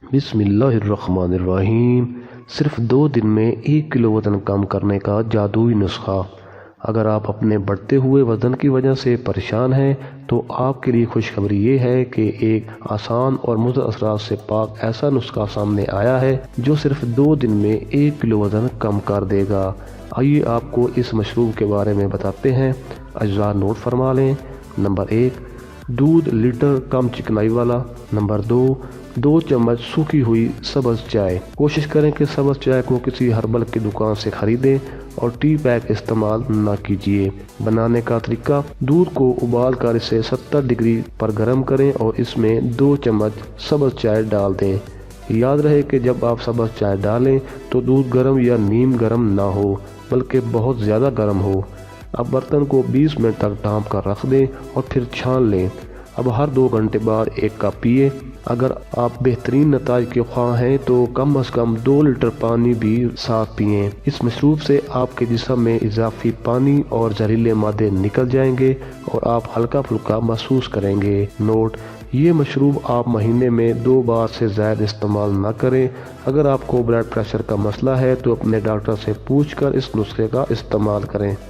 بسم اللہ الرحمن الرحیم۔ صرف 2 دن میں 1 کلو وزن کم کرنے کا جادوئی نسخہ۔ اگر آپ اپنے بڑھتے ہوئے وزن کی وجہ سے پریشان ہیں تو آپ کے لیے خوشخبری یہ ہے کہ ایک آسان اور مضر اثرات سے پاک ایسا نسخہ سامنے آیا ہے جو صرف 2 دن میں 1 کلو وزن کم کر دے گا۔ آئیے آپ کو اس مشروب کے بارے میں بتاتے ہیں۔ اجزاء نوٹ فرما لیں۔ نمبر 1، دودھ لیٹر کم چکنائی والا۔ نمبر 2 چمچ سوکھی ہوئی سبز چائے۔ کوشش کریں کہ سبز چائے کو کسی ہربل کی دکان سے خریدیں اور ٹی پیک استعمال نہ کیجیے۔ بنانے کا طریقہ: دودھ کو ابال کر اسے 70 ڈگری پر گرم کریں اور اس میں 2 چمچ سبز چائے ڈال دیں۔ یاد رہے کہ جب آپ سبز چائے ڈالیں تو دودھ گرم یا نیم گرم نہ ہو بلکہ بہت زیادہ گرم ہو۔ اب برتن کو 20 منٹ تک ڈھانپ کر رکھ دیں اور پھر چھان لیں۔ اب ہر 2 گھنٹے بعد 1 کپ پیئیں۔ اگر آپ بہترین نتائج کے خواہاں ہیں تو کم از کم 2 لیٹر پانی بھی ساتھ پئیں۔ اس مشروب سے آپ کے جسم میں اضافی پانی اور زہریلے مادے نکل جائیں گے اور آپ ہلکا پھلکا محسوس کریں گے۔ نوٹ: یہ مشروب آپ مہینے میں 2 بار سے زائد استعمال نہ کریں۔ اگر آپ کو بلڈ پریشر کا مسئلہ ہے تو اپنے ڈاکٹر سے پوچھ کر اس نسخے کا استعمال کریں۔